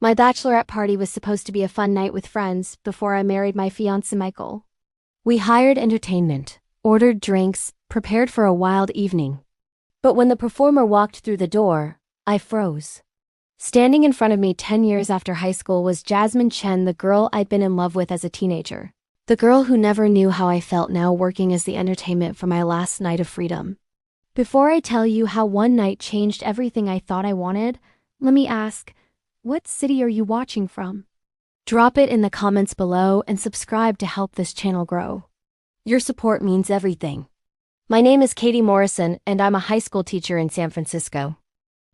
My bachelorette party was supposed to be a fun night with friends before I married my fiancé Michael. We hired entertainment, ordered drinks, prepared for a wild evening. But when the performer walked through the door, I froze. Standing in front of me 10 years after high school was Jasmine Chen, the girl I'd been in love with as a teenager. The girl who never knew how I felt now working as the entertainment for my last night of freedom. Before I tell you how one night changed everything I thought I wanted, let me ask, what city are you watching from? Drop it in the comments below and subscribe to help this channel grow. Your support means everything. My name is Katie Morrison and I'm a high school teacher in San Francisco.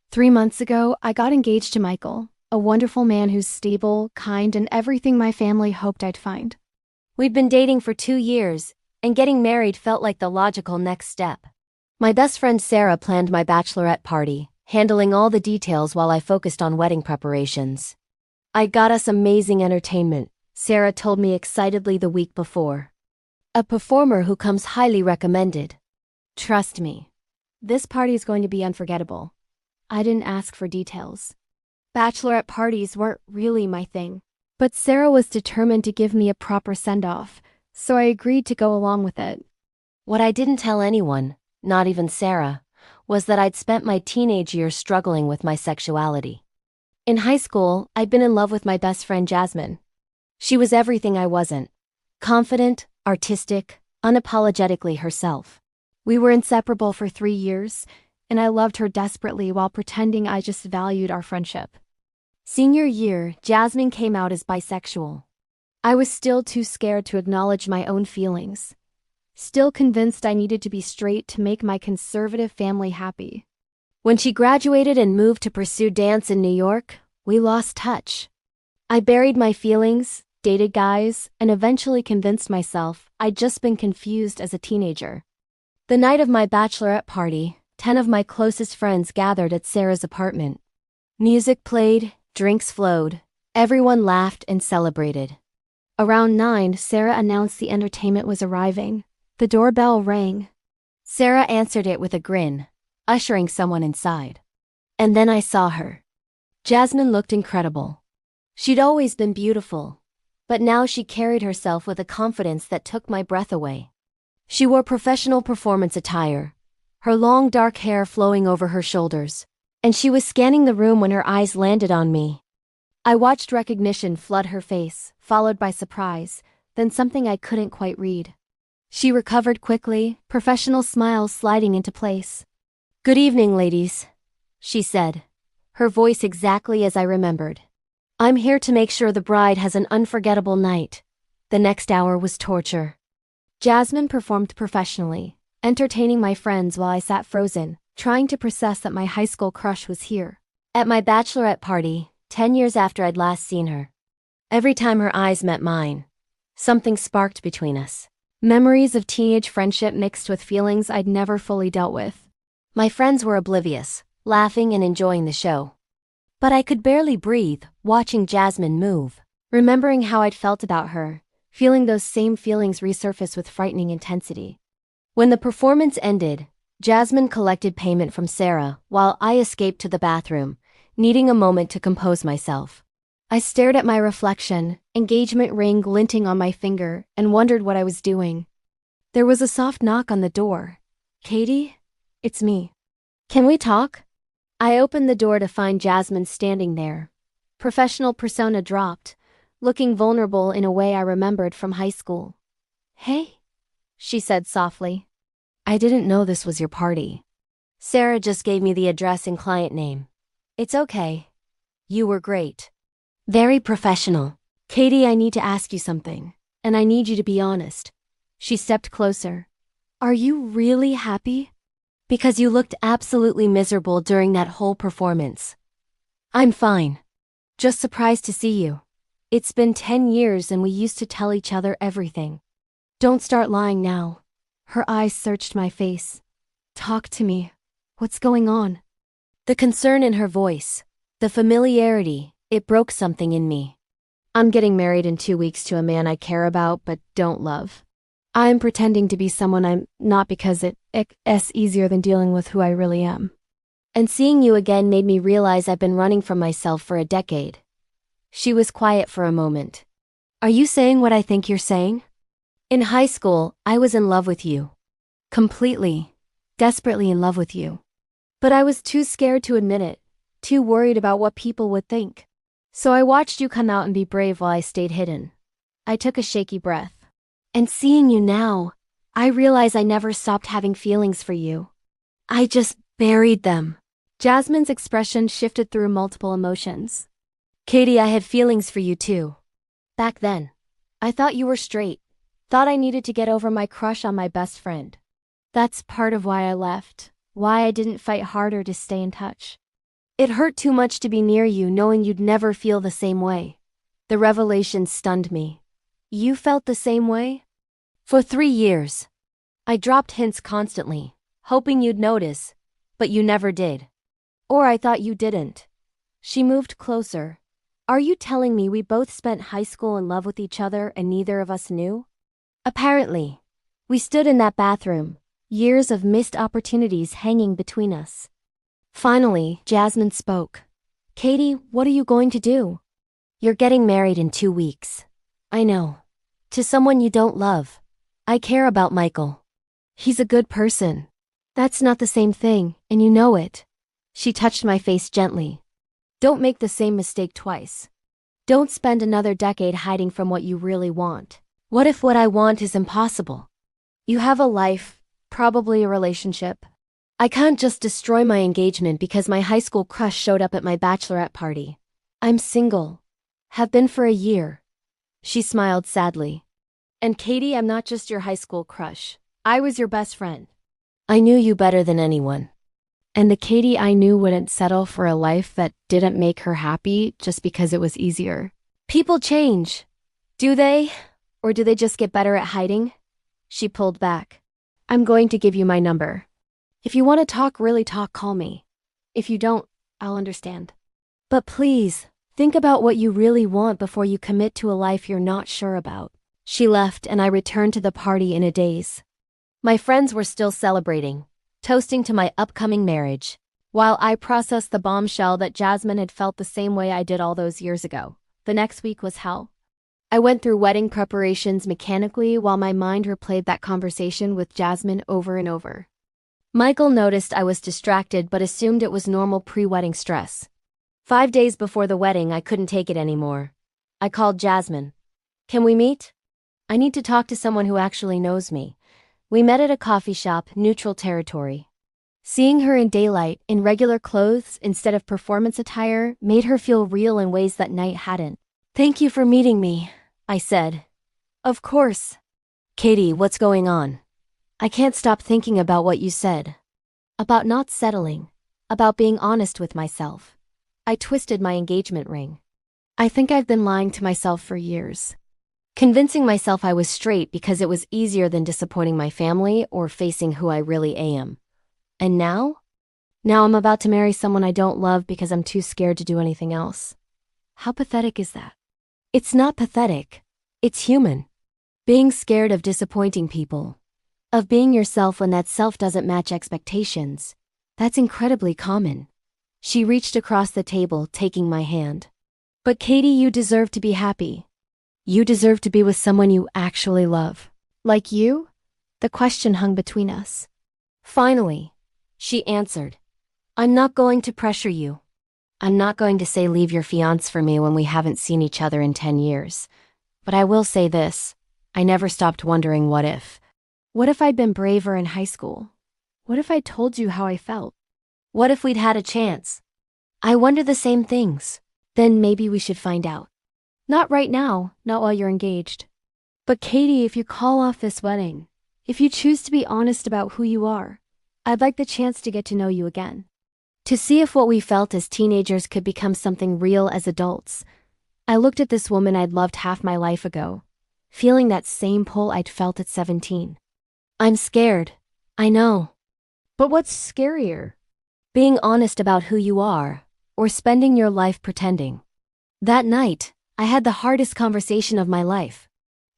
3 months ago, I got engaged to Michael, a wonderful man who's stable, kind, and everything my family hoped I'd find. We'd been dating for 2 years, and getting married felt like the logical next step. My best friend Sarah planned my bachelorette party, handling all the details while I focused on wedding preparations. "I got us amazing entertainment," Sarah told me excitedly the week before. "A performer who comes highly recommended. Trust me, this party is going to be unforgettable." I didn't ask for details. Bachelorette parties weren't really my thing. But Sarah was determined to give me a proper send-off, so I agreed to go along with it. What I didn't tell anyone, not even Sarah, was that I'd spent my teenage years struggling with my sexuality. In high school, I'd been in love with my best friend Jasmine. She was everything I wasn't. Confident, artistic, unapologetically herself. We were inseparable for 3 years, and I loved her desperately while pretending I just valued our friendship. Senior year, Jasmine came out as bisexual. I was still too scared to acknowledge my own feelings. Still convinced I needed to be straight to make my conservative family happy. When she graduated and moved to pursue dance in New York, we lost touch. I buried my feelings, dated guys, and eventually convinced myself I'd just been confused as a teenager. The night of my bachelorette party, 10 of my closest friends gathered at Sarah's apartment. Music played, drinks flowed, everyone laughed and celebrated. Around 9, Sarah announced the entertainment was arriving. The doorbell rang. Sarah answered it with a grin, ushering someone inside. And then I saw her. Jasmine looked incredible. She'd always been beautiful, but now she carried herself with a confidence that took my breath away. She wore professional performance attire, her long dark hair flowing over her shoulders, and she was scanning the room when her eyes landed on me. I watched recognition flood her face, followed by surprise, then something I couldn't quite read. She recovered quickly, professional smile sliding into place. "Good evening, ladies," she said, her voice exactly as I remembered. "I'm here to make sure the bride has an unforgettable night." The next hour was torture. Jasmine performed professionally, entertaining my friends while I sat frozen, trying to process that my high school crush was here. At my bachelorette party, 10 years after I'd last seen her. Every time her eyes met mine, something sparked between us. Memories of teenage friendship mixed with feelings I'd never fully dealt with. My friends were oblivious, laughing and enjoying the show. But I could barely breathe, watching Jasmine move, remembering how I'd felt about her, feeling those same feelings resurface with frightening intensity. When the performance ended, Jasmine collected payment from Sarah while I escaped to the bathroom, needing a moment to compose myself. I stared at my reflection, engagement ring glinting on my finger, and wondered what I was doing. There was a soft knock on the door. "Katie? It's me. Can we talk?" I opened the door to find Jasmine standing there. Professional persona dropped, looking vulnerable in a way I remembered from high school. "Hey," she said softly. "I didn't know this was your party. Sarah just gave me the address and client name." "It's okay. You were great. Very professional." "Katie, I need to ask you something, and I need you to be honest." She stepped closer. "Are you really happy? Because you looked absolutely miserable during that whole performance." "I'm fine. Just surprised to see you. It's been 10 years and we used to tell each other everything." "Don't start lying now." Her eyes searched my face. "Talk to me. What's going on?" The concern in her voice, the familiarity, it broke something in me. "I'm getting married in 2 weeks to a man I care about but don't love. I'm pretending to be someone I'm not because it's easier than dealing with who I really am. And seeing you again made me realize I've been running from myself for a decade. She was quiet for a moment. Are you saying what I think you're saying? In high school, I was in love with you. Completely, desperately in love with you. But I was too scared to admit it, too worried about what people would think. So I watched you come out and be brave while I stayed hidden. I took a shaky breath. And seeing you now, I realize I never stopped having feelings for you. I just buried them. Jasmine's expression shifted through multiple emotions. Katie, I had feelings for you too. Back then, I thought you were straight. Thought I needed to get over my crush on my best friend. That's part of why I left, why I didn't fight harder to stay in touch. It hurt too much to be near you knowing you'd never feel the same way. The revelation stunned me. You felt the same way? For 3 years. I dropped hints constantly, hoping you'd notice, but you never did. Or I thought you didn't. She moved closer. Are you telling me we both spent high school in love with each other and neither of us knew? Apparently. We stood in that bathroom, years of missed opportunities hanging between us. Finally, Jasmine spoke. Katie, what are you going to do? You're getting married in 2 weeks. I know. To someone you don't love. I care about Michael. He's a good person. That's not the same thing, and you know it. She touched my face gently. Don't make the same mistake twice. Don't spend another decade hiding from what you really want. What if what I want is impossible? You have a life, probably a relationship. I can't just destroy my engagement because my high school crush showed up at my bachelorette party. I'm single. Have been for a year. She smiled sadly. And Katie, I'm not just your high school crush. I was your best friend. I knew you better than anyone. And the Katie I knew wouldn't settle for a life that didn't make her happy just because it was easier. People change. Do they? Or do they just get better at hiding? She pulled back. I'm going to give you my number. If you want to talk, really talk, call me. If you don't, I'll understand. But please, think about what you really want before you commit to a life you're not sure about. She left and I returned to the party in a daze. My friends were still celebrating, toasting to my upcoming marriage, while I processed the bombshell that Jasmine had felt the same way I did all those years ago. The next week was hell. I went through wedding preparations mechanically while my mind replayed that conversation with Jasmine over and over. Michael noticed I was distracted but assumed it was normal pre-wedding stress. 5 days before the wedding, I couldn't take it anymore. I called Jasmine. Can we meet? I need to talk to someone who actually knows me. We met at a coffee shop, neutral territory. Seeing her in daylight, in regular clothes instead of performance attire, made her feel real in ways that night hadn't. Thank you for meeting me, I said. Of course. Katie, what's going on? I can't stop thinking about what you said. About not settling. About being honest with myself. I twisted my engagement ring. I think I've been lying to myself for years. Convincing myself I was straight because it was easier than disappointing my family or facing who I really am. And now? Now I'm about to marry someone I don't love because I'm too scared to do anything else. How pathetic is that? It's not pathetic. It's human. Being scared of disappointing people. Of being yourself when that self doesn't match expectations. That's incredibly common. She reached across the table, taking my hand. But Katie, you deserve to be happy. You deserve to be with someone you actually love. Like you? The question hung between us. Finally, she answered. I'm not going to pressure you. I'm not going to say leave your fiancé for me when we haven't seen each other in 10 years. But I will say this. I never stopped wondering what if. What if I'd been braver in high school? What if I told you how I felt? What if we'd had a chance? I wonder the same things. Then maybe we should find out. Not right now, not while you're engaged. But Katie, if you call off this wedding, if you choose to be honest about who you are, I'd like the chance to get to know you again. To see if what we felt as teenagers could become something real as adults. I looked at this woman I'd loved half my life ago, feeling that same pull I'd felt at 17. I'm scared. I know. But what's scarier? Being honest about who you are, or spending your life pretending. That night, I had the hardest conversation of my life.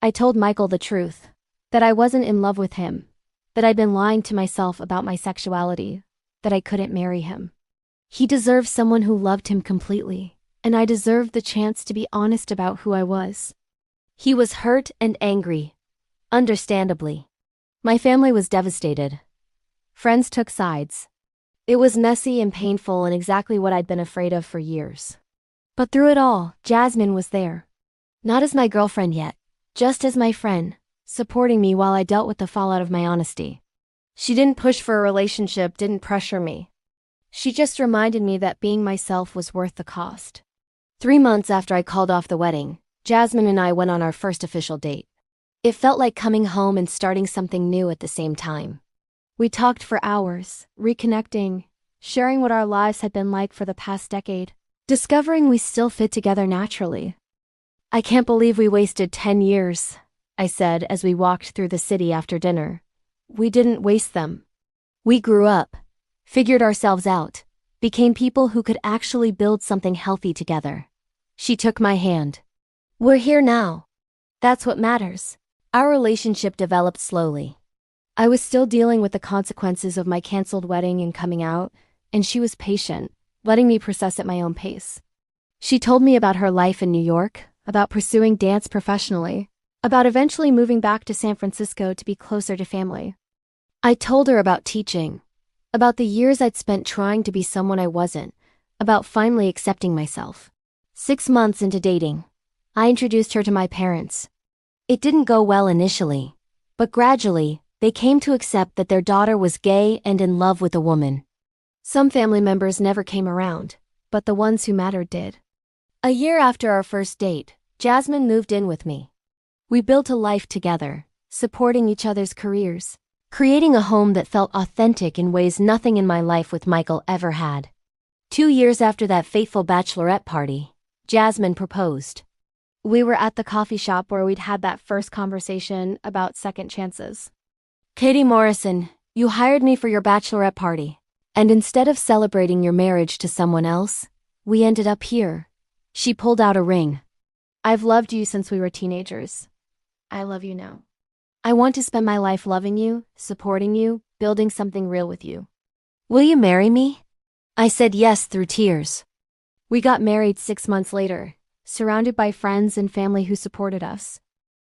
I told Michael the truth, that I wasn't in love with him, that I'd been lying to myself about my sexuality, that I couldn't marry him. He deserved someone who loved him completely, and I deserved the chance to be honest about who I was. He was hurt and angry, understandably. My family was devastated. Friends took sides. It was messy and painful and exactly what I'd been afraid of for years. But through it all, Jasmine was there. Not as my girlfriend yet, just as my friend, supporting me while I dealt with the fallout of my honesty. She didn't push for a relationship, didn't pressure me. She just reminded me that being myself was worth the cost. 3 months after I called off the wedding, Jasmine and I went on our first official date. It felt like coming home and starting something new at the same time. We talked for hours, reconnecting, sharing what our lives had been like for the past decade, discovering we still fit together naturally. "I can't believe we wasted 10 years, I said as we walked through the city after dinner. "We didn't waste them. We grew up, figured ourselves out, became people who could actually build something healthy together." She took my hand. "We're here now. That's what matters." Our relationship developed slowly. I was still dealing with the consequences of my canceled wedding and coming out, and she was patient, letting me process at my own pace. She told me about her life in New York, about pursuing dance professionally, about eventually moving back to San Francisco to be closer to family. I told her about teaching, about the years I'd spent trying to be someone I wasn't, about finally accepting myself. 6 months into dating, I introduced her to my parents. It didn't go well initially, but gradually, they came to accept that their daughter was gay and in love with a woman. Some family members never came around, but the ones who mattered did. A year after our first date, Jasmine moved in with me. We built a life together, supporting each other's careers, creating a home that felt authentic in ways nothing in my life with Michael ever had. 2 years after that fateful bachelorette party, Jasmine proposed. We were at the coffee shop where we'd had that first conversation about second chances. "Katie Morrison, you hired me for your bachelorette party, and instead of celebrating your marriage to someone else, we ended up here." She pulled out a ring. "I've loved you since we were teenagers. I love you now. I want to spend my life loving you, supporting you, building something real with you. Will you marry me?" I said yes through tears. We got married 6 months later, surrounded by friends and family who supported us.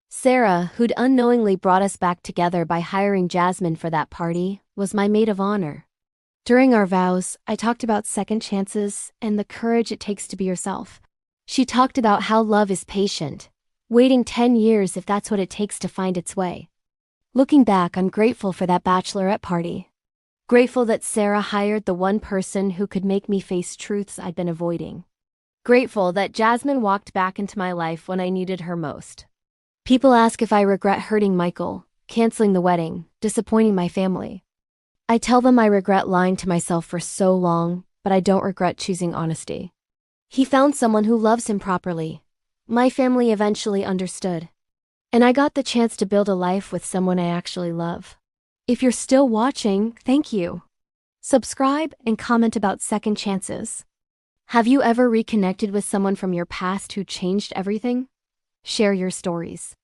Sarah, who'd unknowingly brought us back together by hiring Jasmine for that party, was my maid of honor. During our vows, I talked about second chances and the courage it takes to be yourself. She talked about how love is patient, waiting 10 years if that's what it takes to find its way. Looking back, I'm grateful for that bachelorette party. Grateful that Sarah hired the one person who could make me face truths I'd been avoiding. Grateful that Jasmine walked back into my life when I needed her most. People ask if I regret hurting Michael, canceling the wedding, disappointing my family. I tell them I regret lying to myself for so long, but I don't regret choosing honesty. He found someone who loves him properly. My family eventually understood. And I got the chance to build a life with someone I actually love. If you're still watching, thank you. Subscribe and comment about second chances. Have you ever reconnected with someone from your past who changed everything? Share your stories.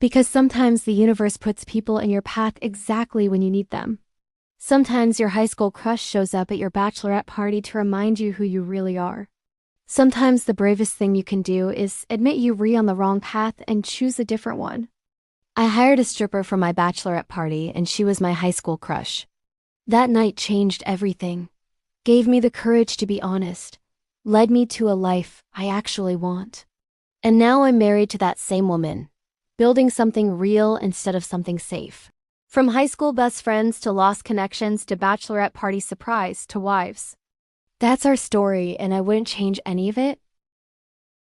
Because sometimes the universe puts people in your path exactly when you need them. Sometimes your high school crush shows up at your bachelorette party to remind you who you really are. Sometimes the bravest thing you can do is admit you were on the wrong path and choose a different one. I hired a stripper for my bachelorette party and she was my high school crush. That night changed everything, gave me the courage to be honest, led me to a life I actually want. And now I'm married to that same woman, building something real instead of something safe. From high school best friends to lost connections to bachelorette party surprise to wives. That's our story, and I wouldn't change any of it